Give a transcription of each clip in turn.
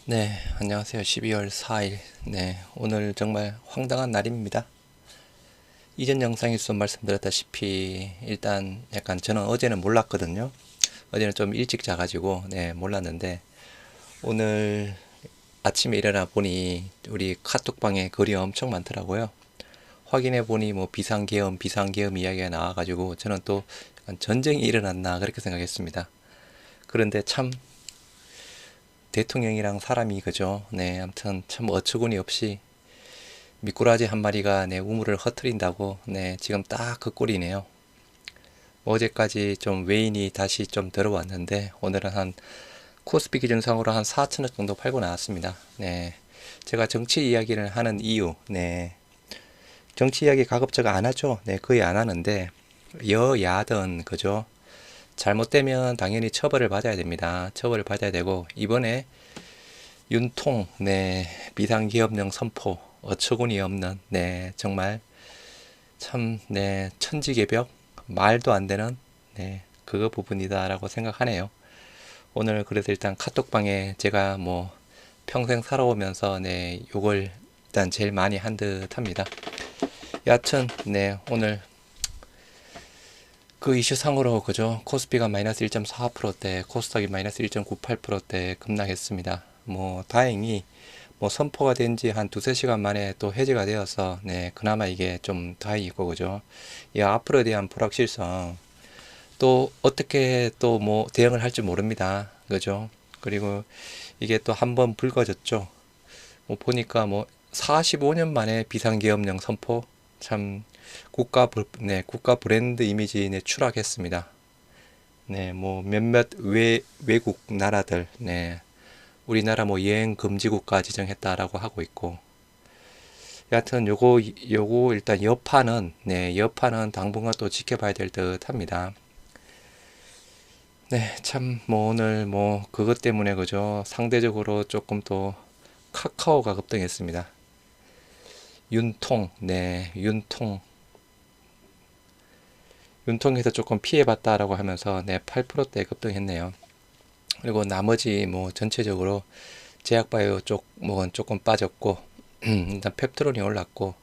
네, 안녕하세요. 12월 4일. 네, 오늘 정말 황당한 날입니다. 이전 영상에서 말씀드렸다시피, 일단 약간 저는 어제는 몰랐거든요. 어제는 좀 일찍 자가지고, 네, 몰랐는데, 오늘 아침에 일어나 보니, 우리 카톡방에 글이 엄청 많더라고요. 확인해 보니, 뭐, 비상계엄 이야기가 나와가지고, 저는 또 약간 전쟁이 일어났나, 그렇게 생각했습니다. 그런데 참, 대통령이랑 사람이, 그죠? 네, 아무튼 참 어처구니 없이 미꾸라지 한 마리가 내 우물을 흐트린다고. 네, 지금 딱 그 꼴이네요. 어제까지 좀 외인이 다시 좀 들어왔는데 오늘은 한 코스피 기준상으로 한 4천원 정도 팔고 나왔습니다. 네, 제가 정치 이야기를 하는 이유, 네, 정치 이야기 가급적 안 하죠. 네, 거의 안 하는데 여야든 그죠? 잘못되면 당연히 처벌을 받아야 됩니다. 처벌을 받아야 되고, 이번에 윤통, 네, 비상기업령 선포 어처구니 없는, 네, 정말 참, 네, 천지개벽, 말도 안 되는, 네, 그거 부분이다라고 생각하네요. 오늘 그래서 일단 카톡방에 제가 뭐 평생 살아오면서, 네, 요걸 일단 제일 많이 한 듯 합니다. 여하튼, 네, 오늘 그 이슈상으로, 그죠? 코스피가 마이너스 1.45%대, 코스닥이 마이너스 1.98%대 급락했습니다. 뭐 다행히 뭐 선포가 된 지 한 두세 시간 만에 또 해제가 되어서, 네, 그나마 이게 좀 다행이고, 그죠? 이 앞으로에 대한 불확실성, 또 어떻게 또 뭐 대응을 할지 모릅니다. 그죠? 그리고 이게 또 한번 불거졌죠. 뭐 보니까 뭐 45년 만에 비상계엄령 선포, 참 네, 국가 브랜드 이미지 네, 추락했습니다. 네, 뭐 몇몇 외국 나라들, 네, 우리나라 뭐 여행 금지 국가 지정했다라고 하고 있고, 여하튼 요거 일단 여파는, 네, 여파는 당분간 또 지켜봐야 될 듯 합니다. 네, 참 뭐 오늘 뭐 그것 때문에, 그죠? 상대적으로 조금 또 카카오가 급등했습니다. 윤통, 네, 윤통에서 조금 피해봤다라고 하면서, 네, 8%대 급등했네요. 그리고 나머지 뭐 전체적으로 제약바이오 쪽 뭐는 조금 빠졌고, 일단 펩트론이 올랐고,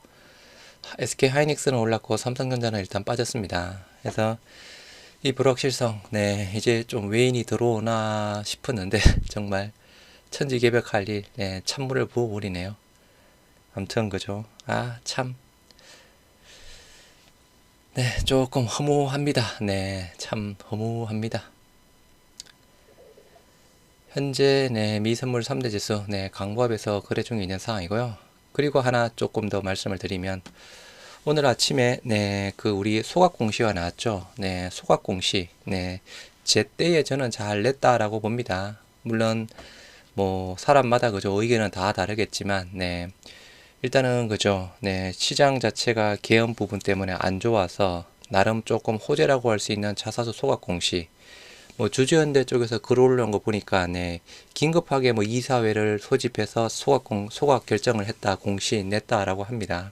SK 하이닉스는 올랐고, 삼성전자는 일단 빠졌습니다. 그래서 이 불확실성, 네, 이제 좀 외인이 들어오나 싶었는데 정말 천지개벽할 일, 네, 찬물을 부어버리네요. 아무튼 그죠? 아, 참, 네, 조금 허무합니다. 네, 참 허무합니다. 현재, 네, 미선물 3대 지수, 네, 강보합에서 거래 중에 있는 상황이고요. 그리고 하나 조금 더 말씀을 드리면, 오늘 아침에, 네, 그 우리 소각 공시가 나왔죠. 네, 소각 공시, 네, 제때에 저는 잘 냈다라고 봅니다. 물론 뭐 사람마다, 그죠, 의견은 다 다르겠지만, 네, 일단은 그죠, 네, 시장 자체가 개연 부분 때문에 안 좋아서 나름 조금 호재라고 할 수 있는 자사주 소각 공시, 뭐 주주연대 쪽에서 글 올라온 거 보니까, 네, 긴급하게 뭐 이사회를 소집해서 소각 결정을 했다, 공시 냈다라고 합니다.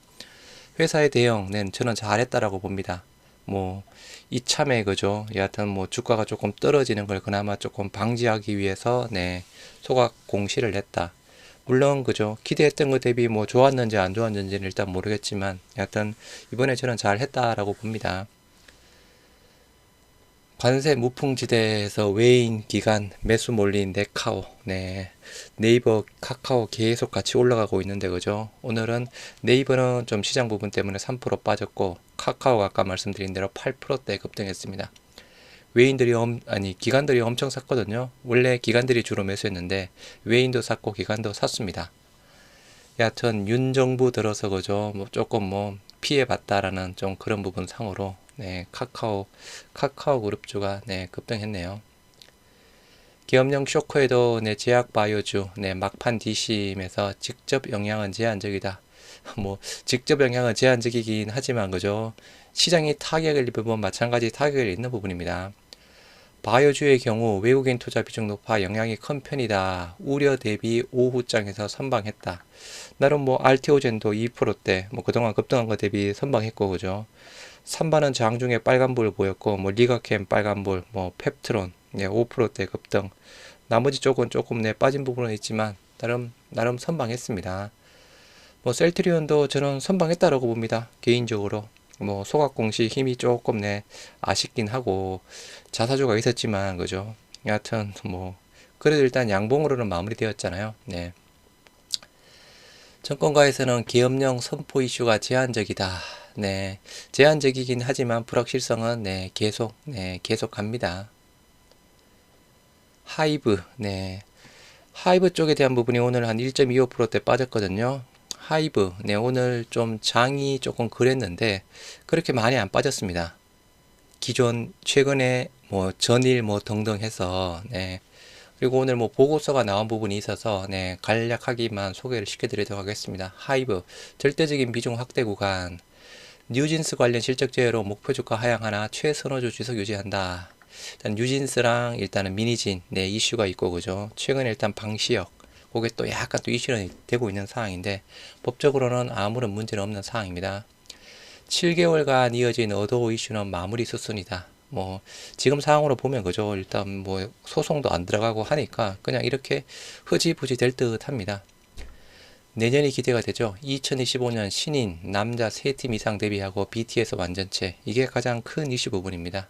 회사의 대응은 저는 잘했다라고 봅니다. 뭐 이참에, 그죠, 여하튼 뭐 주가가 조금 떨어지는 걸 그나마 조금 방지하기 위해서, 네, 소각 공시를 냈다. 물론 그죠, 기대했던 것 대비 뭐 좋았는지 안 좋았는지는 일단 모르겠지만, 여하튼 이번에 저는 잘했다라고 봅니다. 관세 무풍지대에서 외인 기관 매수 몰린 네카오, 네, 네이버 카카오 계속 같이 올라가고 있는데, 그죠? 오늘은 네이버는 좀 시장 부분 때문에 3% 빠졌고, 카카오가 아까 말씀드린 대로 8%대 급등했습니다. 외인들이 아니 기관들이 엄청 샀거든요. 원래 기관들이 주로 매수했는데 외인도 샀고 기관도 샀습니다. 여하튼 윤 정부 들어서, 그죠, 뭐 조금 뭐 피해봤다라는 좀 그런 부분 상으로, 네, 카카오 그룹주가, 네, 급등했네요. 기업령 쇼크에도, 네, 제약 바이오주, 네, 막판 DC임에서 직접 영향은 제한적이다. 뭐 직접 영향은 제한적이긴 하지만, 그죠, 시장이 타격을 입은 부분 마찬가지 타격을 입는 부분입니다. 바이오주의 경우 외국인 투자 비중 높아 영향이 큰 편이다. 우려 대비 오후장에서 선방했다. 나름 뭐 알테오젠도 2%대 뭐 그동안 급등한 거 대비 선방했고, 그죠. 3반은 장중에 빨간불 보였고, 뭐 리가캠 빨간불, 뭐 펩트론, 네, 5%대 급등. 나머지 쪽은 조금 네, 빠진 부분은 있지만 나름 선방했습니다. 뭐 셀트리온도 저는 선방했다라고 봅니다. 개인적으로. 뭐 소각 공시 힘이 조금 아쉽긴 하고 자사주가 있었지만 그죠. 여하튼 뭐 그래도 일단 양봉으로는 마무리되었잖아요. 네. 증권가에서는 계엄령 선포 이슈가 제한적이다. 네. 제한적이긴 하지만 불확실성은 계속 갑니다. 하이브, 하이브 쪽에 대한 부분이 오늘 한 1.25%대 빠졌거든요. 하이브, 오늘 좀 장이 조금 그랬는데 그렇게 많이 안 빠졌습니다. 기존 최근에 뭐 전일 뭐 등등 해서 그리고 오늘 뭐 보고서가 나온 부분이 있어서 간략하게만 소개를 시켜드리도록 하겠습니다. 하이브 절대적인 비중 확대 구간, 뉴진스 관련 실적 제외로 목표 주가 하향하나 최선호주 지속 유지한다. 일단 뉴진스랑 일단은 미니진 이슈가 있고 그죠. 최근에 일단 방시혁 그게 또 약간 또 이슈는 되고 있는 상황인데 법적으로는 아무런 문제는 없는 상황입니다. 7개월간 이어진 어도우 이슈는 마무리 수순이다. 뭐 지금 상황으로 보면 그죠. 일단 뭐 소송도 안 들어가고 하니까 그냥 이렇게 흐지부지 될 듯 합니다. 내년이 기대가 되죠. 2025년 신인 남자 3팀 이상 데뷔하고 BTS 완전체, 이게 가장 큰 이슈 부분입니다.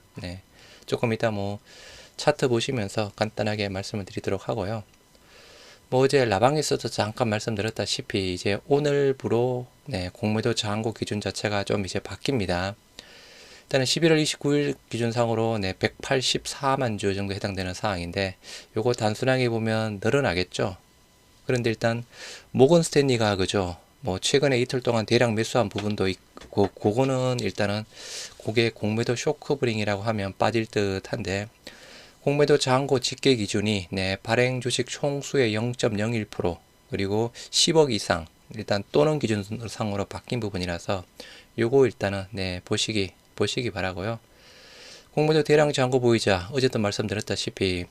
조금 이따 뭐 차트 보시면서 간단하게 말씀을 드리도록 하고요. 뭐 어제 라방에서도 잠깐 말씀드렸다시피 이제 오늘부로 공매도 저항고 기준 자체가 좀 이제 바뀝니다. 일단은 11월 29일 기준상으로 184만 주 정도 해당되는 상황인데 요거 단순하게 보면 늘어나겠죠. 그런데 일단 모건 스탠리가 그죠. 뭐 최근에 이틀 동안 대량 매수한 부분도 있고 그거는 일단은 그게 공매도 쇼크브링이라고 하면 빠질 듯한데 공매도 저항고 집계 기준이 발행 주식 총수의 0.01% 그리고 10억 이상 일단 또는 기준상으로 바뀐 부분이라서 요거 일단은 보시기 바라고요. 공매도 대량 저항고 보이자 어제도 말씀드렸다시피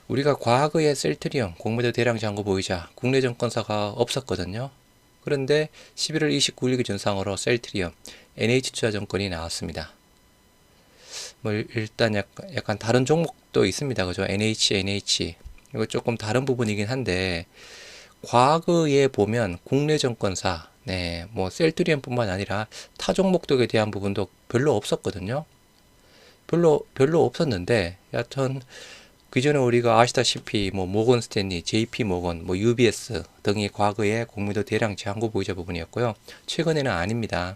우리가 과거에 셀트리온 공매도 대량 저항고 보이자 국내 증권사가 없었거든요. 그런데 11월 29일 기준상으로 셀트리온 NH투자증권이 나왔습니다. 뭐 일단 약간 다른 종목도 있습니다. 그죠? NH 이거 조금 다른 부분이긴 한데 과거에 보면 국내 증권사 뭐 셀트리온뿐만 아니라 타 종목들에 대한 부분도 별로 없었거든요. 별로 없었는데 여하튼 그전에 우리가 아시다시피 뭐 모건 스탠리, JP 모건, 뭐 UBS 등이 과거에 공매도 대량 저항고 보이자 부분이었고요. 최근에는 아닙니다.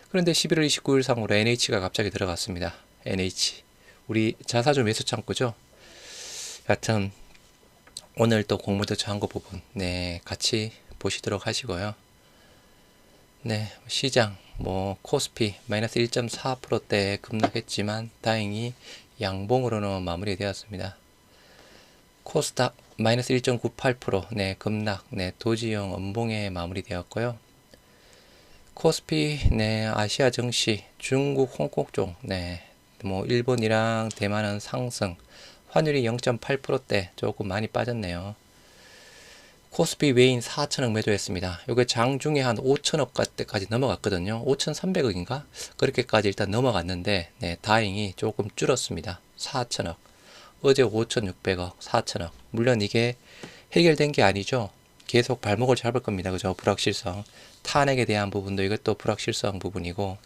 그런데 11월 29일 상으로 NH가 갑자기 들어갔습니다. NH 우리 자사주 매수 창구죠. 여하튼 오늘 또 공매도 저항고 부분 같이 보시도록 하시고요. 시장 뭐 코스피 마이너스 1.4%대 급락했지만 다행히 양봉으로는 마무리되었습니다. 코스닥 마이너스 1.98% 급락 도지형 음봉에 마무리되었고요. 코스피 아시아 증시 중국 홍콩 쪽 뭐 일본이랑 대만은 상승, 환율이 0.8%대 조금 많이 빠졌네요. 코스피 외인 4천억 매도했습니다. 이게 장중에 한 5천억대까지 넘어갔거든요. 5,300억인가? 그렇게까지 일단 넘어갔는데 다행히 조금 줄었습니다. 4천억. 어제 5,600억, 4천억. 물론 이게 해결된 게 아니죠. 계속 발목을 잡을 겁니다. 그죠? 불확실성. 탄핵에 대한 부분도 이것도 불확실성 부분이고,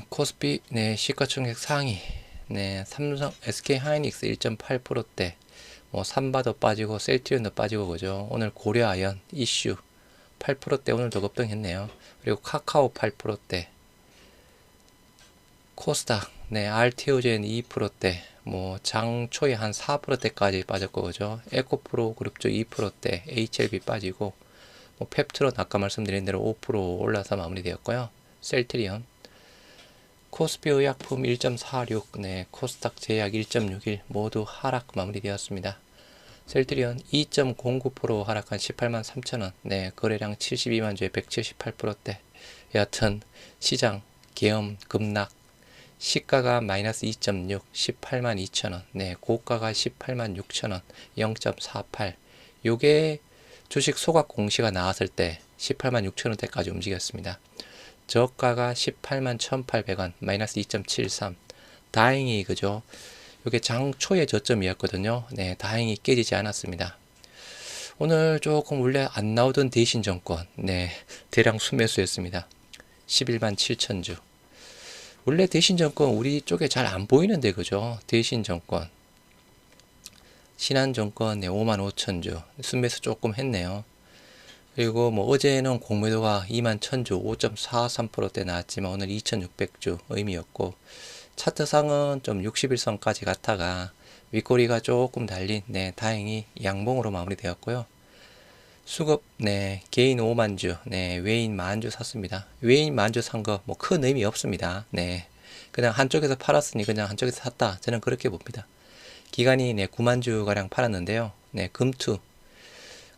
코스피, 시가총액 상위, 삼성, SK 하이닉스 1.8%대, 뭐, 삼바도 빠지고, 셀트리온도 빠지고, 그죠? 오늘 고려아연, 이슈, 8%대 오늘도 급등했네요. 그리고 카카오 8%대, 코스닥, RTO젠 2%대, 뭐, 장초에 한 4%대까지 빠졌고, 그죠? 에코프로 그룹주 2%대, HLB 빠지고, 뭐, 펩트론 아까 말씀드린 대로 5% 올라서 마무리되었고요. 셀트리온, 코스피 의약품 1.46, 코스닥 제약 1.61 모두 하락 마무리되었습니다. 셀트리온 2.09% 하락한 18만 3천원, 거래량 72만 주에 178%대. 여하튼 시장 계엄 급락, 시가가 마이너스 2.6, 18만 2천원, 고가가 18만 6천원, 0.48. 요게 주식 소각 공시가 나왔을 때 18만 6천원대까지 움직였습니다. 저가가 18만 1,800원, 마이너스 2.73. 다행히 그죠. 이게 장 초의 저점이었거든요. 네, 다행히 깨지지 않았습니다. 오늘 조금 원래 안 나오던 대신증권, 네, 대량 순매수였습니다. 11만 7천 주. 원래 대신증권 우리 쪽에 잘 안 보이는데, 그죠? 대신증권. 신한증권, 네, 5만 5천 주. 순매수 조금 했네요. 그리고 뭐 어제는 공매도가 2만 1000주, 5.43%대 나왔지만 오늘 2600주 의미였고, 차트상은 좀 61선까지 갔다가 윗꼬리가 조금 달린, 네, 다행히 양봉으로 마무리되었고요. 수급, 네, 개인 5만주, 네, 외인 만주 샀습니다. 외인 만주 산 거 뭐 큰 의미 없습니다. 네, 그냥 한쪽에서 팔았으니 그냥 한쪽에서 샀다. 저는 그렇게 봅니다. 기간이 네, 9만주 가량 팔았는데요. 네,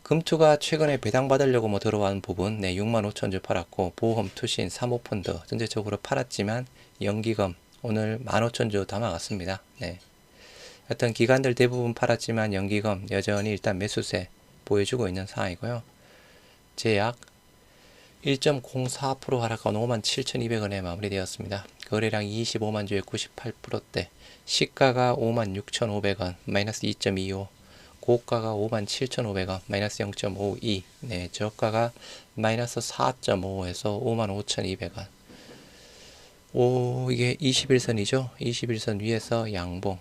금투가 최근에 배당받으려고 뭐 들어온 부분, 네, 6만 5천주 팔았고, 보험, 투신, 사모펀드 전체적으로 팔았지만 연기금 오늘 15,000주 담아갔습니다. 네. 하여튼 기관들 대부분 팔았지만 연기금 여전히 일단 매수세 보여주고 있는 상황이고요. 제약 1.04% 하락한 57,200원에 마무리되었습니다. 거래량 25만 주에 98%대, 시가가 56,500원, 마이너스 2.25, 고가가 57,500원, 마이너스 0.52, 네, 저가가 마이너스 4.5에서 55,200원. 이게 21선이죠? 21선 위에서 양봉.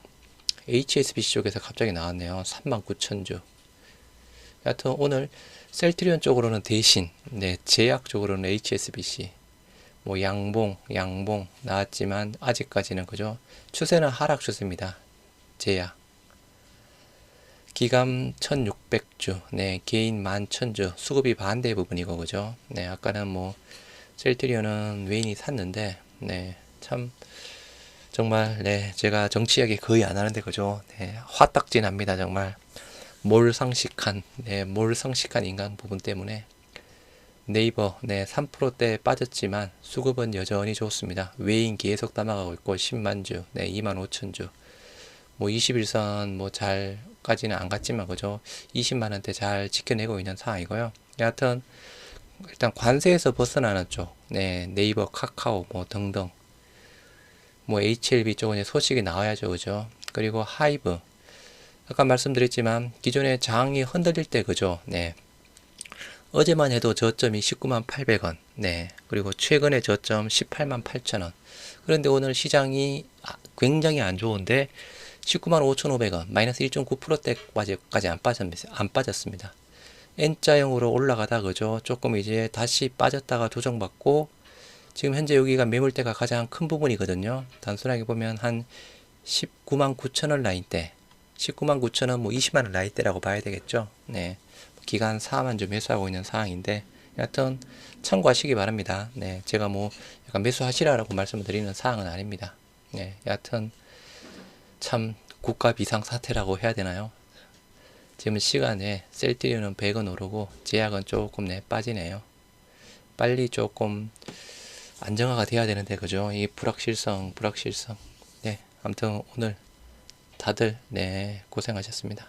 HSBC 쪽에서 갑자기 나왔네요. 39,000주. 여하튼 오늘 셀트리온 쪽으로는 대신, 네, 제약 쪽으로는 HSBC, 뭐 양봉 나왔지만 아직까지는 그죠? 추세는 하락 추세입니다. 제약. 기간 1600주, 네, 개인 11,000주, 수급이 반대 부분이고, 그죠? 네, 아까는 뭐, 셀트리온은 외인이 샀는데, 네, 참, 정말, 네, 제가 정치 이야기 거의 안 하는데, 그죠? 네, 화딱지납니다, 정말. 몰상식한, 네, 몰상식한 인간 부분 때문에. 네이버, 네, 3%대 빠졌지만, 수급은 여전히 좋습니다. 외인 계속 담아가고 있고, 10만주, 네, 25,000주. 뭐 21선 뭐 잘까지는 안 갔지만 그죠, 20만원대 잘 지켜내고 있는 상황이고요. 여하튼 일단 관세에서 벗어나는 쪽, 네, 네이버, 카카오 뭐 등등, 뭐 HLB 쪽은 이제 소식이 나와야죠, 그죠. 그리고 하이브, 아까 말씀드렸지만 기존에 장이 흔들릴 때, 그죠, 네, 어제만 해도 저점이 19만 800원, 네, 그리고 최근에 저점 18만 8천원. 그런데 오늘 시장이 굉장히 안 좋은데 19만 5,500원, 마이너스 1.9%대까지 안 빠졌습니다. N자형으로 올라가다, 그죠? 조금 이제 다시 빠졌다가 조정받고, 지금 현재 여기가 매물대가 가장 큰 부분이거든요. 단순하게 보면 한 19만 9천원 라인대, 19만 9천원, 뭐 20만원 라인대라고 봐야 되겠죠. 네. 기간 4만 주 매수하고 있는 상황인데, 여하튼 참고하시기 바랍니다. 네. 제가 뭐 약간 매수하시라고 말씀을 드리는 사항은 아닙니다. 네. 여하튼 참 국가 비상사태라고 해야 되나요? 지금 시간에 셀트리온은 100원 오르고 제약은 조금 빠지네요. 빨리 조금 안정화가 돼야 되는데, 그죠? 이 불확실성. 네, 아무튼 오늘 다들 네, 고생하셨습니다.